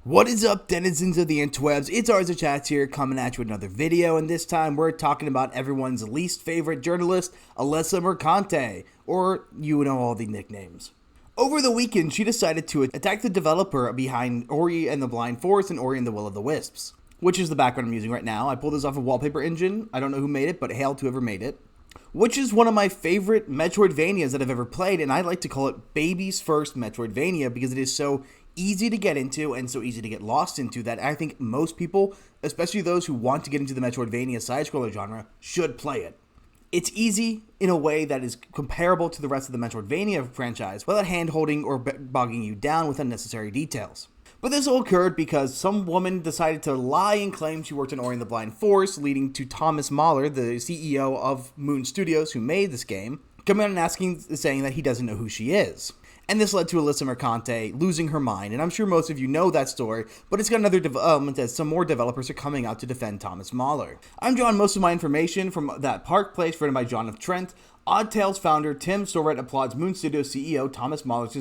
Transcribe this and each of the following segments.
What is up, denizens of the interwebs? It's Alyssa Chats here, coming at you with another video, and this time we're talking about everyone's least favorite journalist, Alyssa Mercante, or you know all the nicknames. Over the weekend, she decided to attack the developer behind Ori and the Blind Forest and Ori and the Will of the Wisps, which is the background I'm using right now. I pulled this off of Wallpaper Engine. I don't know who made it, but hail to whoever made it. Which is one of my favorite Metroidvanias that I've ever played, and I like to call it baby's first Metroidvania because it is so easy to get into and so easy to get lost into that I think most people, especially those who want to get into the Metroidvania side-scroller genre, should play it. It's easy in a way that is comparable to the rest of the Metroidvania franchise without hand-holding or bogging you down with unnecessary details. But this all occurred because some woman decided to lie and claim she worked on Ori and the Blind Forest, leading to Thomas Mahler, the CEO of Moon Studios who made this game, coming out and saying that he doesn't know who she is. And this led to Alyssa Mercante losing her mind, and I'm sure most of you know that story, but it's got another development as some more developers are coming out to defend Thomas Mahler. I'm drawing most of my information from that Park Place written by John of Trent. Odd Tales founder Tim Soret applauds Moon Studios CEO Thomas Mahler's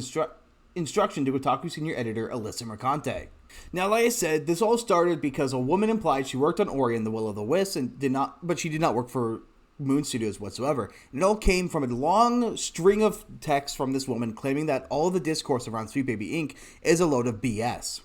instruction to Kotaku senior editor Alyssa Mercante. Now, like I said, this all started because a woman implied she worked on Ori and the Will of the Wisps but she did not work for Moon Studios whatsoever. And it all came from a long string of texts from this woman claiming that all of the discourse around Sweet Baby Inc. is a load of BS.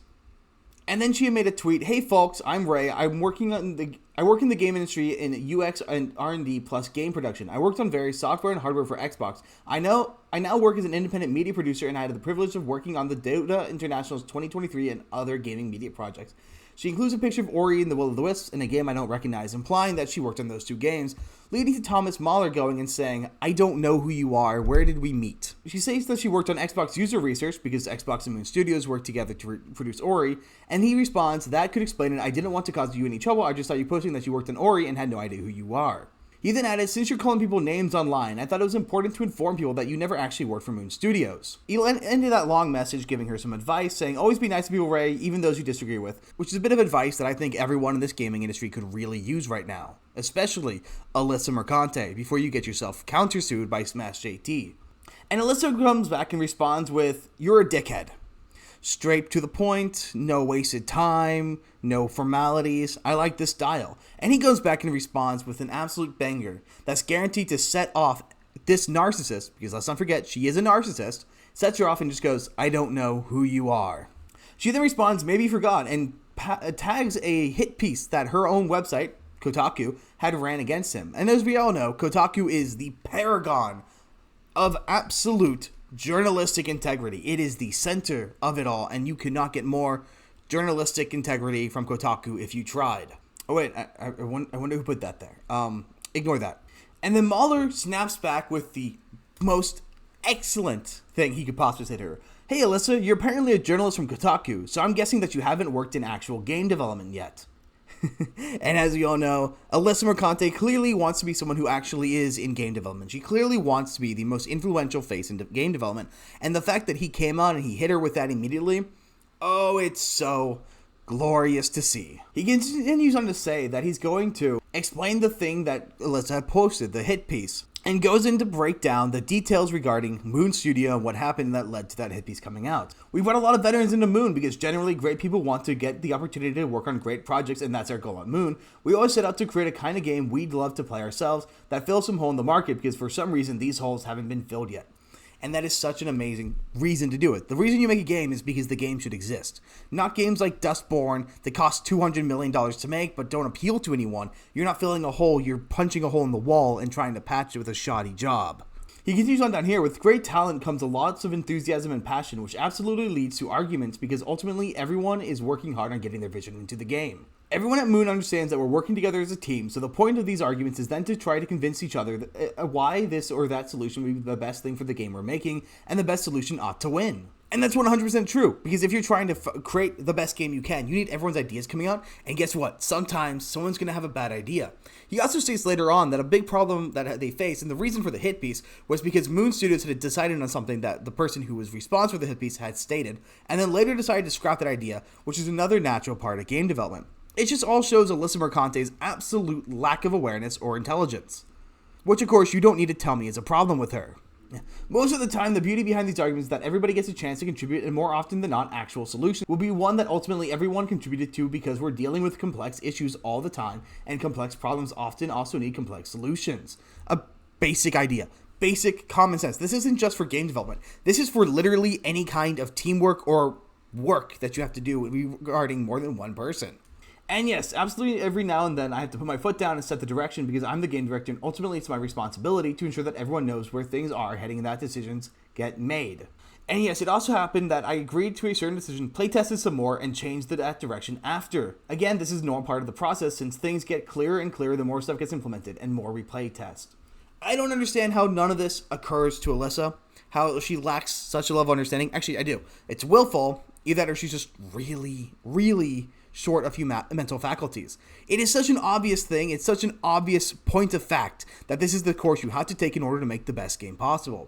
And then she made a tweet, "Hey folks, I'm Ray. I work in the game industry in UX and R&D plus game production. I worked on various software and hardware for Xbox. I now work as an independent media producer, and I had the privilege of working on the Dota International's 2023 and other gaming media projects." She includes a picture of Ori and the Will of the Wisps in a game I don't recognize, implying that she worked on those two games, leading to Thomas Mahler going and saying, "I don't know who you are, where did we meet?" She says that she worked on Xbox user research because Xbox and Moon Studios worked together to produce Ori, and he responds, "That could explain it. I didn't want to cause you any trouble. I just saw you posting that you worked on Ori and had no idea who you are." He then added, "Since you're calling people names online, I thought it was important to inform people that you never actually worked for Moon Studios." He ended that long message giving her some advice, saying, "Always be nice to people, Ray, even those you disagree with," which is a bit of advice that I think everyone in this gaming industry could really use right now, especially Alyssa Mercante, before you get yourself countersued by Smash JT. And Alyssa comes back and responds with, "You're a dickhead. Straight to the point, no wasted time, no formalities. I like this style." And he goes back and responds with an absolute banger that's guaranteed to set off this narcissist, because let's not forget, she is a narcissist, sets her off and just goes, "I don't know who you are." She then responds, "Maybe you forgot," and tags a hit piece that her own website, Kotaku, had ran against him. And as we all know, Kotaku is the paragon of absolute journalistic integrity. It is the center of it all, and you cannot get more journalistic integrity from Kotaku if you tried. Oh wait, I wonder who put that there. Ignore that. And then Mahler snaps back with the most excellent thing he could possibly say to her. "Hey Alyssa, you're apparently a journalist from Kotaku, so I'm guessing that you haven't worked in actual game development yet." And as we all know, Alyssa Mercante clearly wants to be someone who actually is in game development. She clearly wants to be the most influential face in game development. And the fact that he came on and he hit her with that immediately, oh, it's so glorious to see. He continues on to say that he's going to explain the thing that Alyssa had posted, the hit piece, and goes in to break down the details regarding Moon Studio and what happened that led to that hit piece coming out. We've got a lot of veterans into Moon because generally great people want to get the opportunity to work on great projects, and that's our goal on Moon. We always set out to create a kind of game we'd love to play ourselves that fills some hole in the market because for some reason these holes haven't been filled yet. And that is such an amazing reason to do it. The reason you make a game is because the game should exist. Not games like Dustborn that cost $200 million to make but don't appeal to anyone. You're not filling a hole, you're punching a hole in the wall and trying to patch it with a shoddy job. He continues on down here, "With great talent comes lots of enthusiasm and passion, which absolutely leads to arguments because ultimately everyone is working hard on getting their vision into the game. Everyone at Moon understands that we're working together as a team, so the point of these arguments is then to try to convince each other why this or that solution would be the best thing for the game we're making, and the best solution ought to win." And that's 100% true, because if you're trying to create the best game you can, you need everyone's ideas coming out, and guess what? Sometimes someone's going to have a bad idea. He also states later on that a big problem that they face, and the reason for the hit piece, was because Moon Studios had decided on something that the person who was responsible for the hit piece had stated, and then later decided to scrap that idea, which is another natural part of game development. It just all shows Alyssa Mercante's absolute lack of awareness or intelligence. Which, of course, you don't need to tell me is a problem with her. Most of the time, the beauty behind these arguments is that everybody gets a chance to contribute, and more often than not, actual solution will be one that ultimately everyone contributed to, because we're dealing with complex issues all the time, and complex problems often also need complex solutions. A basic idea. Basic common sense. This isn't just for game development. This is for literally any kind of teamwork or work that you have to do regarding more than one person. And yes, absolutely every now and then I have to put my foot down and set the direction, because I'm the game director, and ultimately it's my responsibility to ensure that everyone knows where things are heading and that decisions get made. And yes, it also happened that I agreed to a certain decision, playtested some more, and changed that direction after. Again, this is a normal part of the process, since things get clearer and clearer the more stuff gets implemented and more we play test. I don't understand how none of this occurs to Alyssa, how she lacks such a level of understanding. Actually, I do. It's willful, either that or she's just really, really short a few mental faculties. It is such an obvious thing, it's such an obvious point of fact that this is the course you have to take in order to make the best game possible.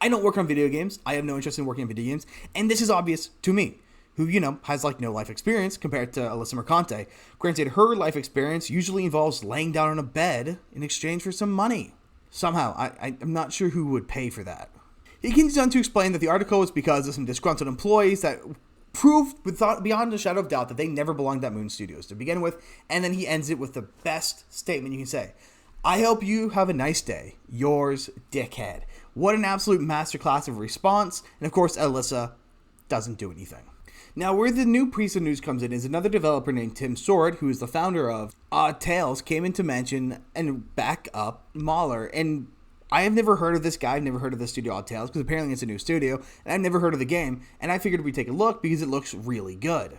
I don't work on video games, I have no interest in working on video games, and this is obvious to me, who, has no life experience compared to Alyssa Mercante. Granted, her life experience usually involves laying down on a bed in exchange for some money. Somehow, I'm not sure who would pay for that. He continues on to explain that the article is because of some disgruntled employees that proved beyond a shadow of doubt that they never belonged at Moon Studios to begin with, and then he ends it with the best statement you can say. I hope you have a nice day. Yours, dickhead. What an absolute masterclass of response, and of course Alyssa doesn't do anything. Now, where the new piece of news comes in is another developer named Tim Soret, who is the founder of Odd Tales, came in to mention and back up Mahler. And I have never heard of this guy. I've never heard of the studio Odd Tales, because apparently it's a new studio, and I've never heard of the game, and I figured we'd take a look because it looks really good.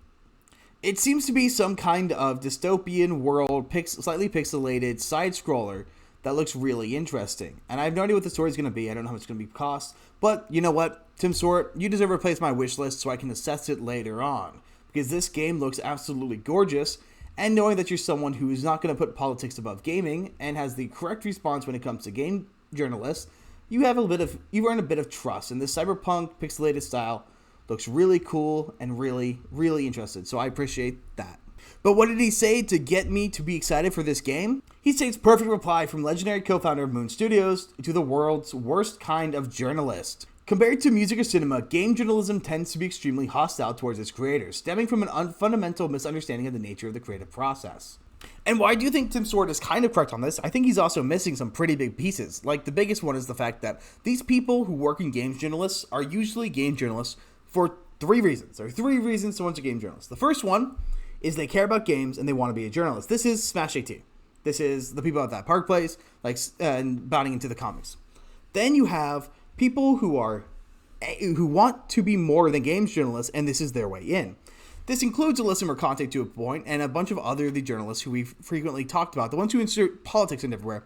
It seems to be some kind of dystopian world, slightly pixelated side-scroller that looks really interesting. And I have no idea what the story is going to be. I don't know how much it's going to be cost. But you know what? Tim Soret, you deserve to place my wish list so I can assess it later on, because this game looks absolutely gorgeous, and knowing that you're someone who is not going to put politics above gaming and has the correct response when it comes to game journalists, you earn a bit of trust, and this cyberpunk pixelated style looks really cool and really, really interested, so I appreciate that. But what did he say to get me to be excited for this game? He states, perfect reply from legendary co-founder of Moon Studios to the world's worst kind of journalist. Compared to music or cinema, game journalism tends to be extremely hostile towards its creators, stemming from an fundamental misunderstanding of the nature of the creative process. And why do you think Tim Soret is kind of correct on this? I think he's also missing some pretty big pieces. Like, the biggest one is the fact that these people who work in games journalists are usually game journalists for three reasons. There are three reasons someone's a game journalist. The first one is they care about games and they want to be a journalist. This is Smash AT. This is the people at that Park Place, and bounding into the comics. Then you have people who want to be more than games journalists, and this is their way in. This includes Alyssa Mercante to a point, and a bunch of other the journalists who we've frequently talked about, the ones who insert politics in everywhere.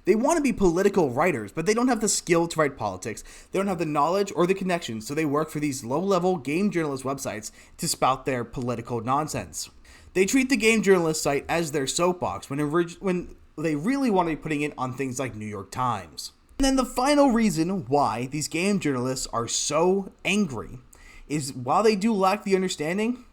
They want to be political writers, but they don't have the skill to write politics. They don't have the knowledge or the connections, so they work for these low-level game journalist websites to spout their political nonsense. They treat the game journalist site as their soapbox when they really want to be putting it on things like New York Times. And then the final reason why these game journalists are so angry is, while they do lack the understanding,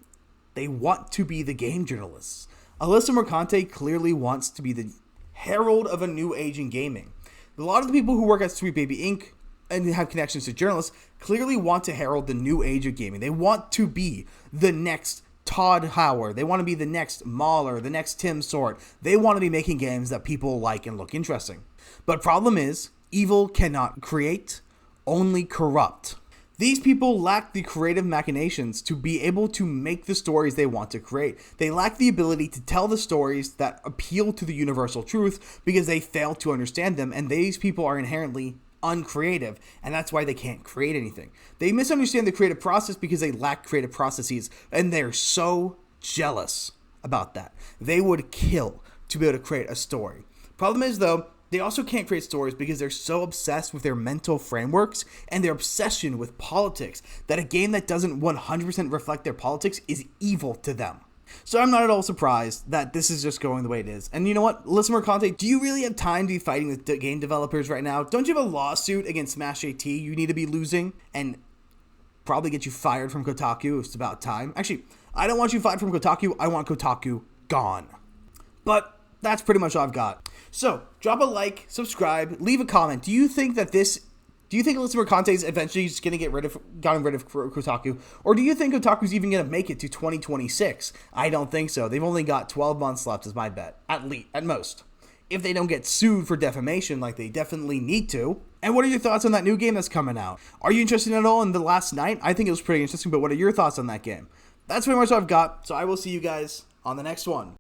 they want to be the game journalists. Alyssa Mercante clearly wants to be the herald of a new age in gaming. A lot of the people who work at Sweet Baby Inc. and have connections to journalists clearly want to herald the new age of gaming. They want to be the next Todd Howard. They want to be the next Mahler, the next Tim Soret. They want to be making games that people like and look interesting. But problem is, evil cannot create, only corrupt. These people lack the creative machinations to be able to make the stories they want to create. They lack the ability to tell the stories that appeal to the universal truth because they fail to understand them, and these people are inherently uncreative, and that's why they can't create anything. They misunderstand the creative process because they lack creative processes, and they're so jealous about that. They would kill to be able to create a story. Problem is, though, they also can't create stories because they're so obsessed with their mental frameworks and their obsession with politics that a game that doesn't 100% reflect their politics is evil to them. So I'm not at all surprised that this is just going the way it is. And you know what, Alyssa Mercante, do you really have time to be fighting with game developers right now? Don't you have a lawsuit against Smash AT you need to be losing and probably get you fired from Kotaku? It's about time. Actually, I don't want you fired from Kotaku. I want Kotaku gone. But that's pretty much all I've got. So drop a like, subscribe, leave a comment. Do you think that this Do you think Alyssa Mercante is eventually just going to gotten rid of Kotaku? Or do you think Kotaku's even going to make it to 2026? I don't think so. They've only got 12 months left is my bet, at most. If they don't get sued for defamation like they definitely need to. And what are your thoughts on that new game that's coming out? Are you interested at all in The Last Night? I think it was pretty interesting, but what are your thoughts on that game? That's pretty much all I've got, so I will see you guys on the next one.